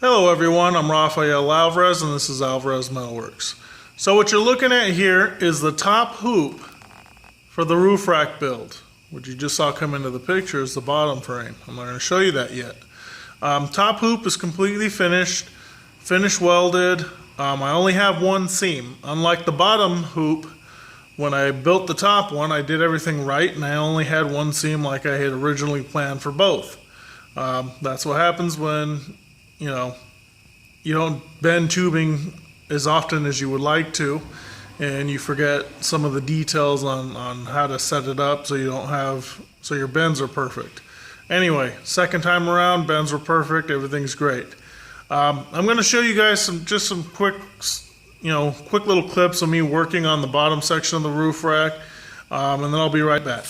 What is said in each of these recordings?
Hello everyone, I'm Rafael Alvarez and this is Alvarez Metalworks. So what you're looking at here is the top hoop for the roof rack build. What you just saw come into the picture is the bottom frame. I'm not going to show you that yet. Top hoop is completely finished welded. I only have one seam. Unlike the bottom hoop, when I built the top one, I did everything right and I only had one seam like I had originally planned for both. That's what happens when you don't bend tubing as often as you would like to, and you forget some of the details on how to set it up so your bends are perfect. Anyway, second time around, bends were perfect, everything's great. I'm going to show you guys some quick little clips of me working on the bottom section of the roof rack, and then I'll be right back.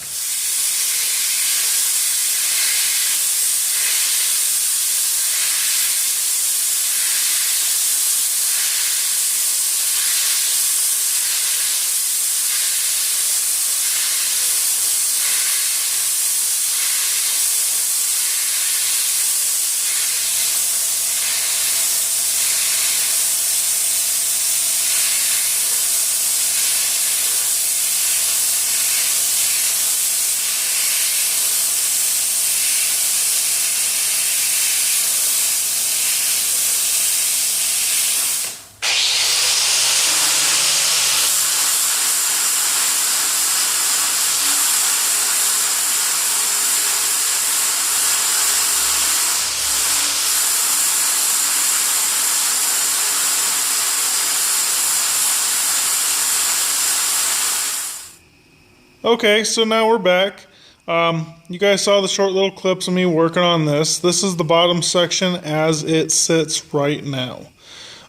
Okay, so now we're back. You guys saw the short little clips of me working on this. This is the bottom section as it sits right now.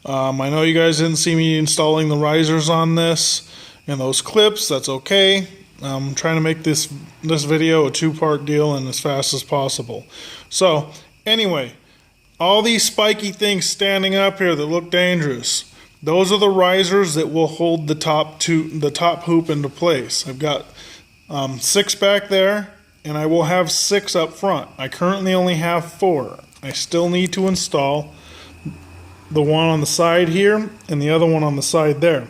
I know you guys didn't see me installing the risers on this and those clips. That's okay. I'm trying to make this video a two-part deal and as fast as possible. So, anyway, all these spiky things standing up here that look dangerous, those are the risers that will hold the top hoop into place. I've got 6 back there, and I will have 6 up front. I currently only have 4. I still need to install the one on the side here and the other one on the side there.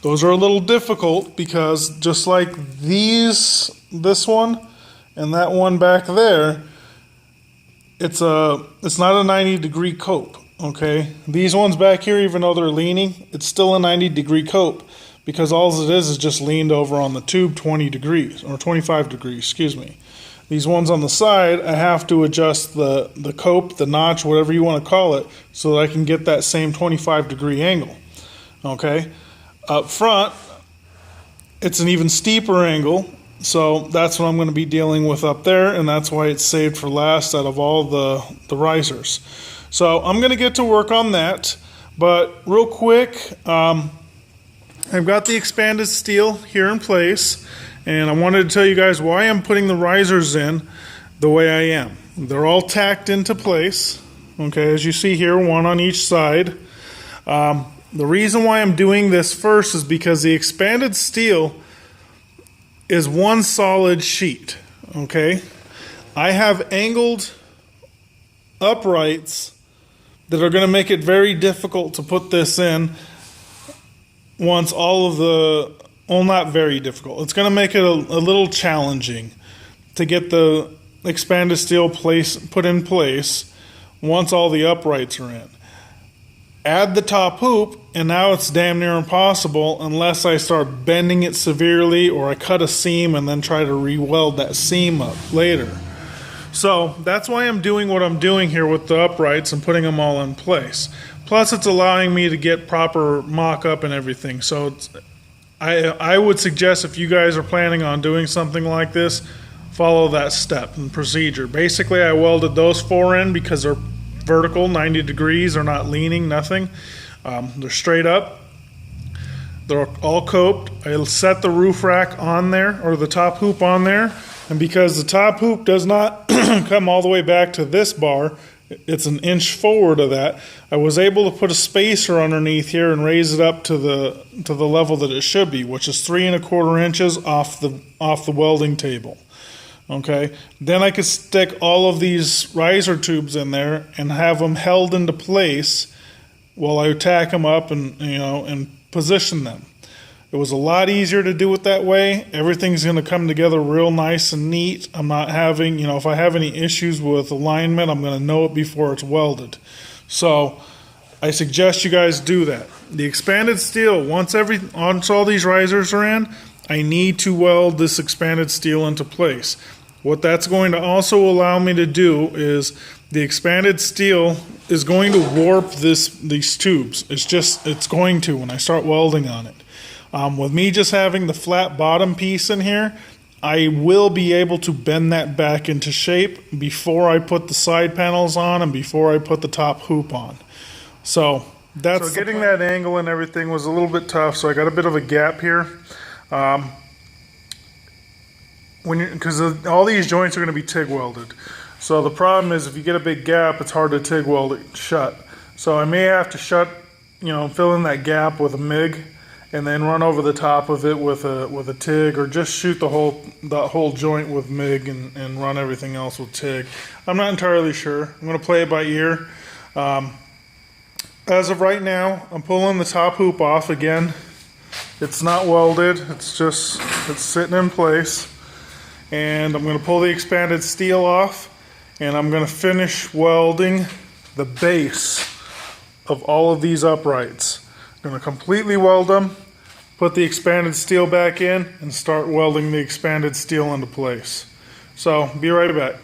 Those are a little difficult because just like this one and that one back there, it's not a 90-degree cope. Okay, these ones back here, even though they're leaning, it's still a 90-degree cope because all it is just leaned over on the tube 20 degrees or 25 degrees, excuse me. These ones on the side, I have to adjust the cope, the notch, whatever you want to call it, so that I can get that same 25-degree angle. Okay, up front, it's an even steeper angle, so that's what I'm going to be dealing with up there, and that's why it's saved for last out of all the risers. So I'm going to get to work on that, but real quick, I've got the expanded steel here in place, and I wanted to tell you guys why I'm putting the risers in the way I am. They're all tacked into place, okay, as you see here, one on each side. The reason why I'm doing this first is because the expanded steel is one solid sheet, okay? I have angled uprights that are going to make it very difficult to put this in once all of the, well, not very difficult. It's going to make it a little challenging to get the expanded steel put in place once all the uprights are in. Add the top hoop, and now it's damn near impossible unless I start bending it severely or I cut a seam and then try to re-weld that seam up later. So that's why I'm doing what I'm doing here with the uprights and putting them all in place. Plus it's allowing me to get proper mock-up and everything. So I would suggest if you guys are planning on doing something like this, follow that step and procedure. Basically I welded those 4 in because they're vertical, 90 degrees, they're not leaning, nothing. They're straight up. They're all coped. I set the roof rack on there, or the top hoop on there. And because the top hoop does not come all the way back to this bar, it's an inch forward of that, I was able to put a spacer underneath here and raise it up to the level that it should be, which is 3¼ inches off the welding table. Okay, then I could stick all of these riser tubes in there and have them held into place while I tack them up and and position them. It was a lot easier to do it that way. Everything's going to come together real nice and neat. I'm not having, if I have any issues with alignment, I'm going to know it before it's welded. So I suggest you guys do that. The expanded steel, once all these risers are in, I need to weld this expanded steel into place. What that's going to also allow me to do is the expanded steel is going to warp these tubes. It's going to when I start welding on it. With me just having the flat bottom piece in here, I will be able to bend that back into shape before I put the side panels on and before I put the top hoop on. So getting that angle and everything was a little bit tough, so I got a bit of a gap here. Because all these joints are going to be TIG welded. So the problem is if you get a big gap, it's hard to TIG weld it shut. So I may have to fill in that gap with a MIG and then run over the top of it with a TIG, or just shoot the whole joint with MIG and run everything else with TIG. I'm not entirely sure. I'm going to play it by ear. As of right now, I'm pulling the top hoop off again. It's not welded. It's sitting in place. And I'm going to pull the expanded steel off, and I'm going to finish welding the base of all of these uprights. I'm going to completely weld them, put the expanded steel back in, and start welding the expanded steel into place. So, be right back.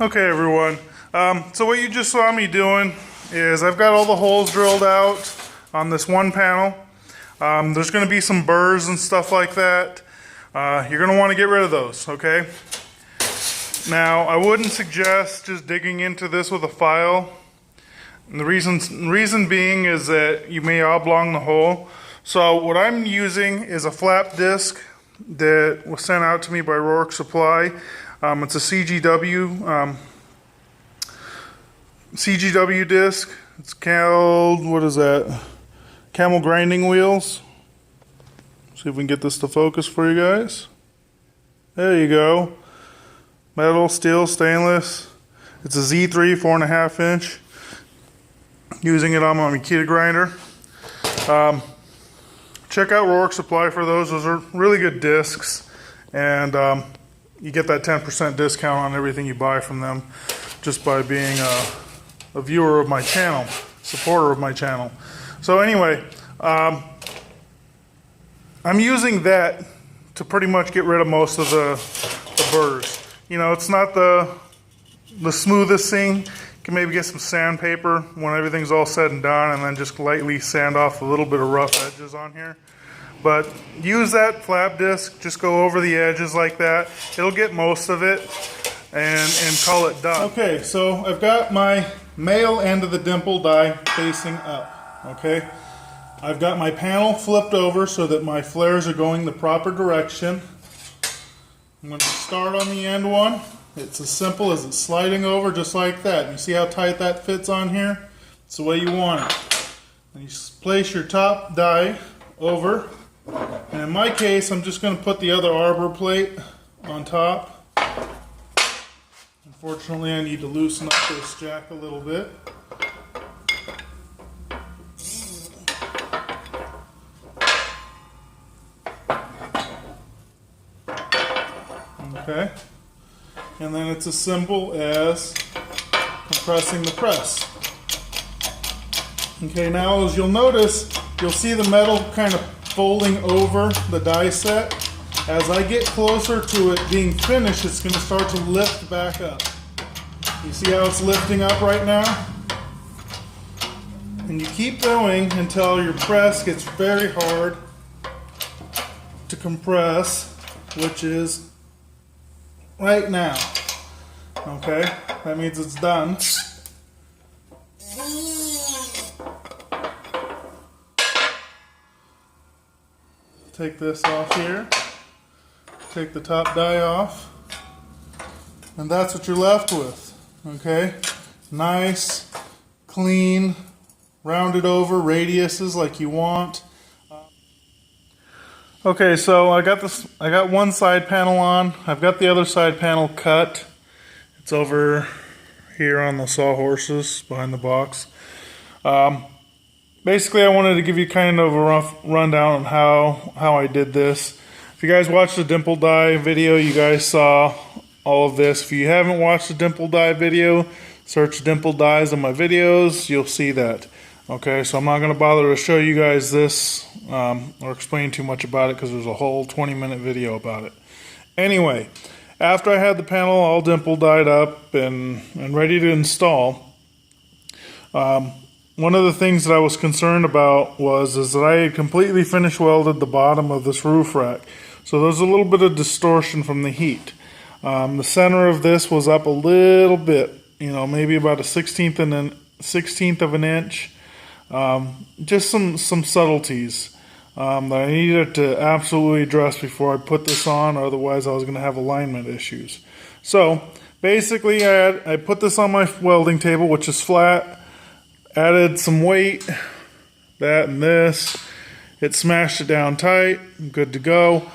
Okay, everyone. So what you just saw me doing is I've got all the holes drilled out on this one panel. There's going to be some burrs and stuff like that. You're going to want to get rid of those, okay? Now, I wouldn't suggest just digging into this with a file. And the reason being is that you may oblong the hole. So what I'm using is a flap disc that was sent out to me by Rourke Supply. It's a CGW disc. It's called, what is that? Camel grinding wheels. See if we can get this to focus for you guys. There you go. Metal, steel, stainless. It's a Z3 4.5 inch. Using it on my Makita grinder. Check out Rourke Supply for those. Those are really good discs, and you get that 10% discount on everything you buy from them just by being a viewer of my channel, supporter of my channel. So anyway, I'm using that to pretty much get rid of most of the burrs. You know, it's not the smoothest thing. You can maybe get some sandpaper when everything's all said and done, and then just lightly sand off a little bit of rough edges on here. But use that flap disc, just go over the edges like that. It'll get most of it, and call it done. Okay, so I've got my male end of the Dimple die facing up, okay? I've got my panel flipped over so that my flares are going the proper direction. I'm going to start on the end one. It's as simple as it's sliding over just like that. You see how tight that fits on here? It's the way you want it. And you place your top die over. And in my case, I'm just going to put the other arbor plate on top. Unfortunately, I need to loosen up this jack a little bit. Okay. And then it's as simple as compressing the press. Okay, now as you'll notice, you'll see the metal kind of folding over the die set. As I get closer to it being finished, it's going to start to lift back up. You see how it's lifting up right now? And you keep going until your press gets very hard to compress, which is right now. Okay, that means it's done. Take this off here. Take the top die off. And that's what you're left with. Okay, nice, clean, rounded over radiuses like you want. Okay, so I got one side panel on. I've got the other side panel cut. It's over here on the sawhorses behind the box. Basically, I wanted to give you kind of a rough rundown on how I did this. If you guys watched the Dimple die video, you guys saw all of this. If you haven't watched the Dimple die video, search Dimple dies on my videos. You'll see that. Okay, so I'm not going to bother to show you guys this or explain too much about it because there's a whole 20-minute video about it. Anyway, after I had the panel all Dimple dyed up and ready to install, one of the things that I was concerned about is that I had completely finish welded the bottom of this roof rack. So there's a little bit of distortion from the heat. The center of this was up a little bit, you know, maybe about a 1/16 of an inch. Just some subtleties that I needed to absolutely address before I put this on, or otherwise I was going to have alignment issues. So basically I put this on my welding table, which is flat, added some weight, that and this, it smashed it down tight, good to go.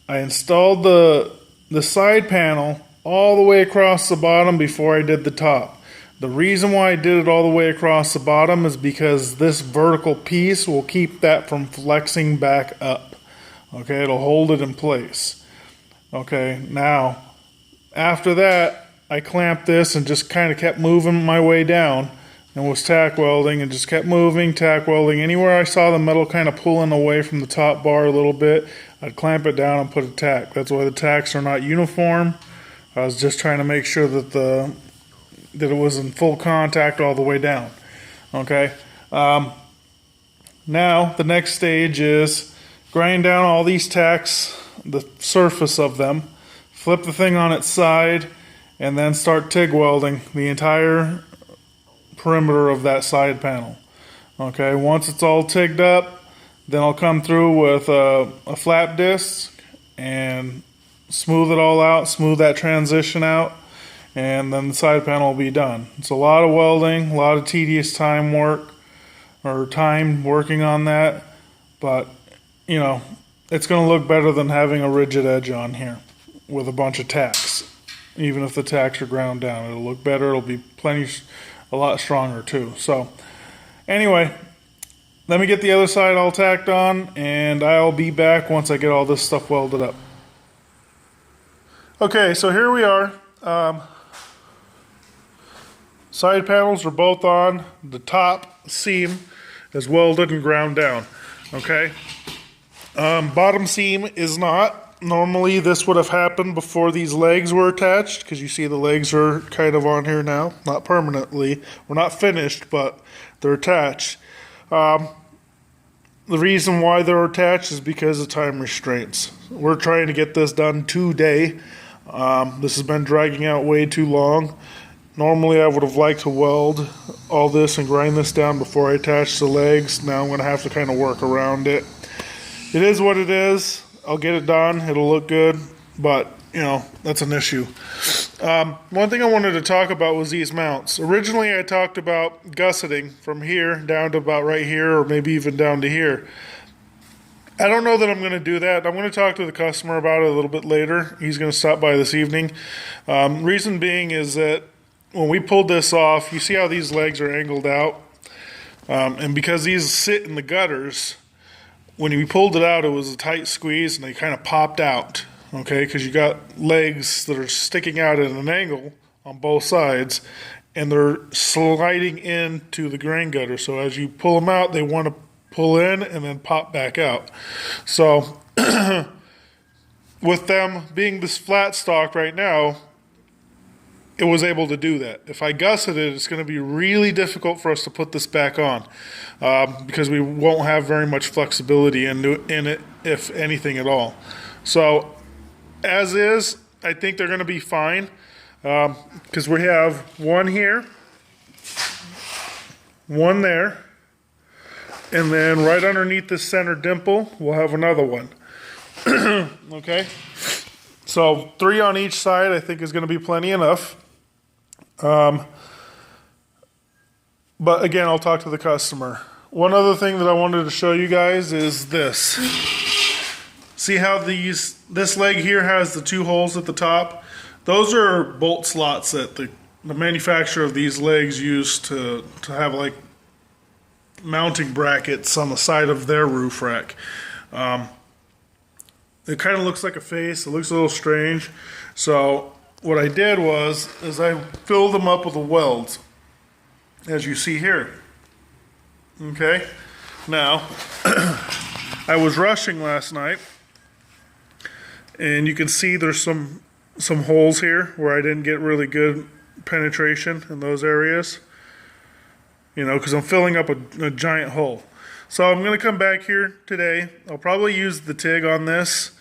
I installed the side panel all the way across the bottom before I did the top. The reason why I did it all the way across the bottom is because this vertical piece will keep that from flexing back up. Okay, it'll hold it in place. Okay, now after that I clamped this and just kind of kept moving my way down and was tack welding and just kept moving, tack welding. Anywhere I saw the metal kind of pulling away from the top bar a little bit, I'd clamp it down and put a tack. That's why the tacks are not uniform. I was just trying to make sure that that it was in full contact all the way down. Okay. Now the next stage is grind down all these tacks, the surface of them, flip the thing on its side, and then start TIG welding the entire perimeter of that side panel. Okay, once it's all TIGged up, then I'll come through with a flap disc and smooth it all out, smooth that transition out, and then the side panel will be done. It's a lot of welding, a lot of tedious time working on that, but you know, it's going to look better than having a rigid edge on here with a bunch of tacks. even if the tacks are ground down. It'll look better. It'll be a lot stronger too. So anyway, let me get the other side all tacked on, and I'll be back once I get all this stuff welded up. Okay, so here we are. Side panels are both on. The top seam is welded and ground down. Okay. Bottom seam is not. Normally this would have happened before these legs were attached, because you see the legs are kind of on here now. Not permanently. We're not finished, but they're attached. The reason why they're attached is because of time restraints. We're trying to get this done today. This has been dragging out way too long. Normally I would have liked to weld all this and grind this down before I attach the legs. Now I'm going to have to kind of work around it. It is what it is. I'll get it done. It'll look good, but you know, that's an issue. One thing I wanted to talk about was these mounts. Originally I talked about gusseting from here down to about right here, or maybe even down to here. I don't know that I'm going to do that. I'm going to talk to the customer about it a little bit later. He's going to stop by this evening. Reason being is that when we pulled this off, you see how these legs are angled out? And because these sit in the gutters, when we pulled it out, it was a tight squeeze and they kind of popped out. Okay, because you got legs that are sticking out at an angle on both sides, and they're sliding into the grain gutter. So as you pull them out, they want to pull in and then pop back out. So with them being this flat stock right now, it was able to do that. If I gusset it, it's going to be really difficult for us to put this back on, because we won't have very much flexibility in it, if anything at all. So as is, I think they're going to be fine, because we have one here, one there, and then right underneath the center dimple, we'll have another one. Okay, so 3 on each side I think is going to be plenty enough. But again, I'll talk to the customer. One other thing that I wanted to show you guys is this. See how this leg here has the 2 holes at the top? Those are bolt slots that the manufacturer of these legs used to have like mounting brackets on the side of their roof rack. It kind of looks like a face. It looks a little strange. So what I did is I filled them up with the welds, as you see here. Okay. Now, I was rushing last night, and you can see there's some holes here where I didn't get really good penetration in those areas. You know, because I'm filling up a giant hole. So I'm going to come back here today. I'll probably use the TIG on this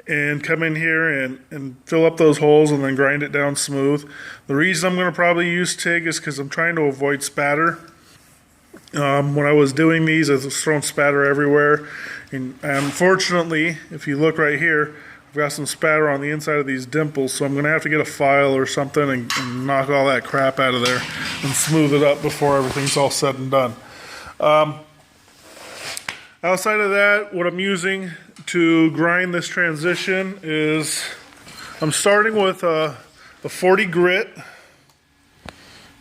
and come in here and fill up those holes and then grind it down smooth. The reason I'm going to probably use TIG is because I'm trying to avoid spatter. When I was doing these, I was throwing spatter everywhere. And unfortunately, if you look right here, I've got some spatter on the inside of these dimples, so I'm going to have to get a file or something and knock all that crap out of there and smooth it up before everything's all said and done. Outside of that, what I'm using to grind this transition is I'm starting with a 40 grit.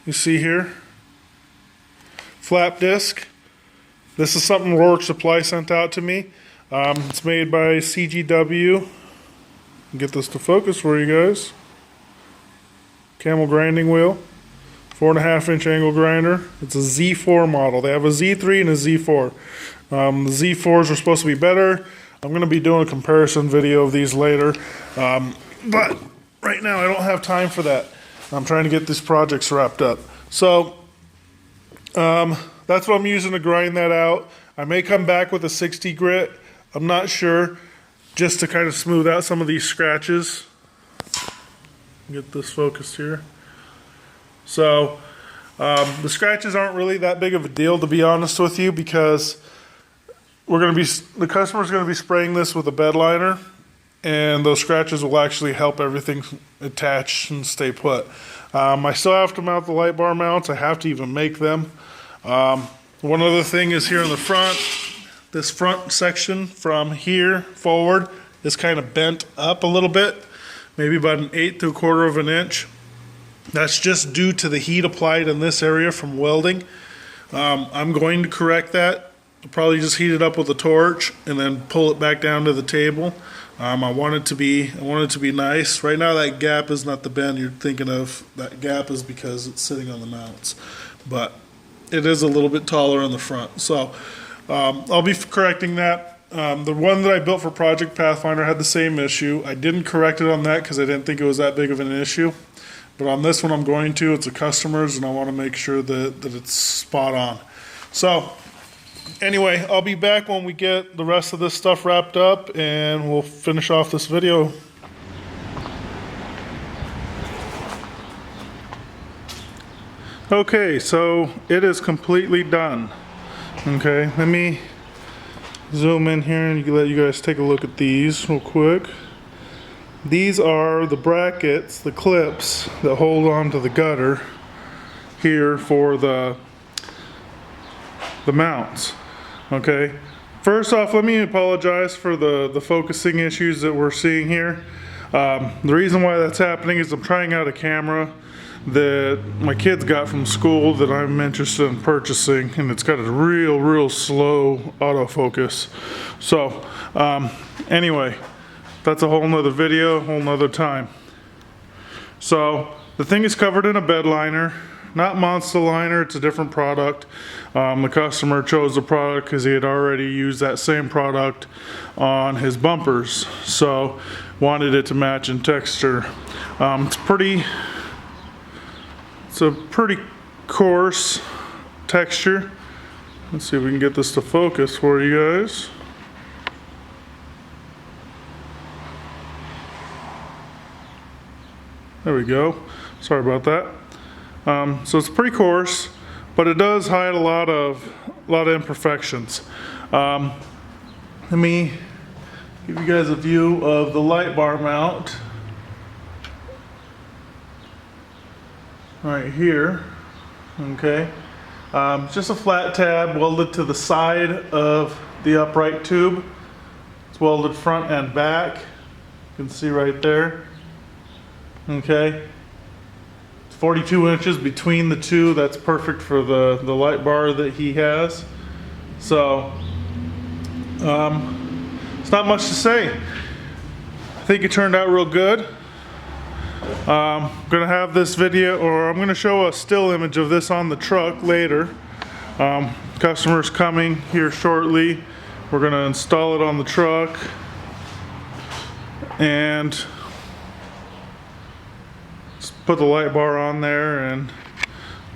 You see here, flap disc. This is something Rourke Supply sent out to me. It's made by CGW. Get this to focus for you guys. Camel grinding wheel, 4.5 inch angle grinder. It's a Z4 model. They have a Z3 and a Z4. The Z4s are supposed to be better. I'm going to be doing a comparison video of these later, but right now I don't have time for that. I'm trying to get these projects wrapped up. So that's what I'm using to grind that out. I may come back with a 60 grit. I'm not sure, just to kind of smooth out some of these scratches. Get this focused here. So the scratches aren't really that big of a deal, to be honest with you, because the customer's going to be spraying this with a bed liner, and those scratches will actually help everything attach and stay put. I still have to mount the light bar mounts. I have to even make them. One other thing is here in the front, this front section from here forward is kind of bent up a little bit maybe about 1/8 to 1/4 of an inch. That's just due to the heat applied in this area from welding. I'm going to correct that. I'll probably just heat it up with a torch and then pull it back down to the table. I want it to be nice. Right now that gap is not the bend you're thinking of. That gap is because it's sitting on the mounts, but it is a little bit taller on the front. So I'll be correcting that. The one that I built for Project Pathfinder had the same issue. I didn't correct it on that because I didn't think it was that big of an issue. But on this one I'm going to. It's a customer's and I want to make sure that it's spot on. So anyway, I'll be back when we get the rest of this stuff wrapped up and we'll finish off this video. Okay, so it is completely done. Okay, let me zoom in here and let you guys take a look at these real quick. These are the brackets, the clips that hold on to the gutter here for the mounts. Okay, first off, let me apologize for the focusing issues that we're seeing here. The reason why that's happening is I'm trying out a camera that my kids got from school that I'm interested in purchasing, and it's got a real slow autofocus. So anyway, that's a whole nother video, a whole nother time. So the thing is covered in a bed liner, not Monster liner, it's a different product. The customer chose the product because he had already used that same product on his bumpers, so wanted it to match in texture. It's a pretty coarse texture. Let's see if we can get this to focus for you guys. There we go. Sorry about that. So it's pretty coarse, but it does hide a lot of imperfections. Let me give you guys a view of the light bar mount right here. Okay, just a flat tab welded to the side of the upright tube. It's welded front and back. You can see right there. Okay, 42 inches between the two. That's perfect for the light bar that he has. So it's not much to say. I think it turned out real good. I'm gonna have this video, or I'm gonna show a still image of this on the truck later. Customer's coming here shortly. We're gonna install it on the truck and put the light bar on there, and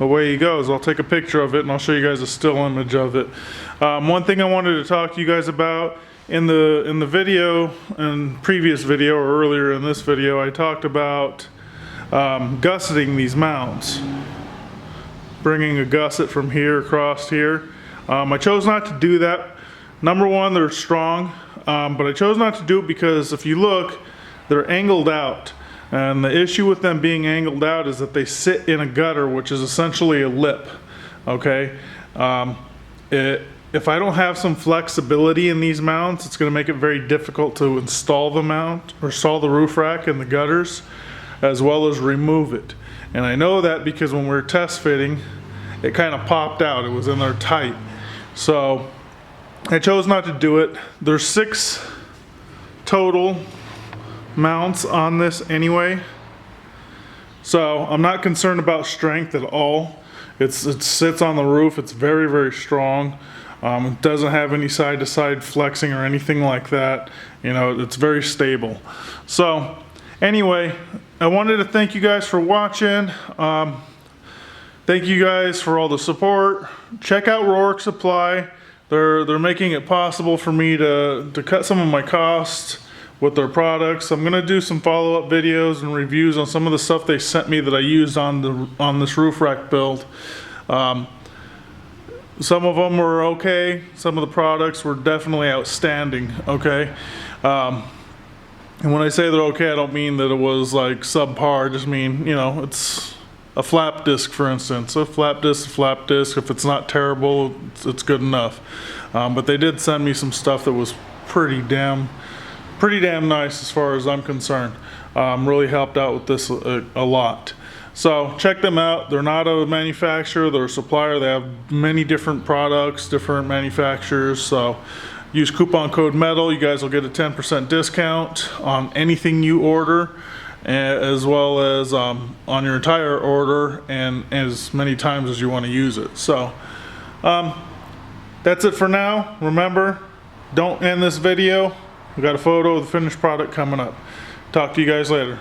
away he goes. I'll take a picture of it and I'll show you guys a still image of it. One thing I wanted to talk to you guys about in the video, and previous video or earlier in this video, I talked about gusseting these mounts, bringing a gusset from here across here. I chose not to do that. Number one, they're strong, but I chose not to do it because if you look, they're angled out. And the issue with them being angled out is that they sit in a gutter, which is essentially a lip. Okay, if I don't have some flexibility in these mounts, it's going to make it very difficult to install the mount or install the roof rack in the gutters, as well as remove it. And I know that because when we were test fitting, it kind of popped out. It was in there tight. So I chose not to do it. There's 6 total mounts on this anyway, so I'm not concerned about strength at all. It sits on the roof. It's very strong. It doesn't have any side to side flexing or anything like that. You know, it's very stable. So anyway, I wanted to thank you guys for watching. Thank you guys for all the support. Check out Rourke Supply. They're making it possible for me to cut some of my costs with their products. I'm gonna do some follow-up videos and reviews on some of the stuff they sent me that I used on this roof rack build. Some of them were okay. Some of the products were definitely outstanding. Okay, and when I say they're okay, I don't mean that it was like subpar. I just mean, you know, it's a flap disc, for instance. A flap disc. If it's not terrible, it's good enough. But they did send me some stuff that was pretty damn pretty damn nice as far as I'm concerned. Really helped out with this a lot. So check them out. They're not a manufacturer, they're a supplier. They have many different products, different manufacturers. So use coupon code METAL. You guys will get a 10% discount on anything you order, as well as on your entire order, and as many times as you want to use it. So that's it for now. Remember, don't end this video. We got a photo of the finished product coming up. Talk to you guys later.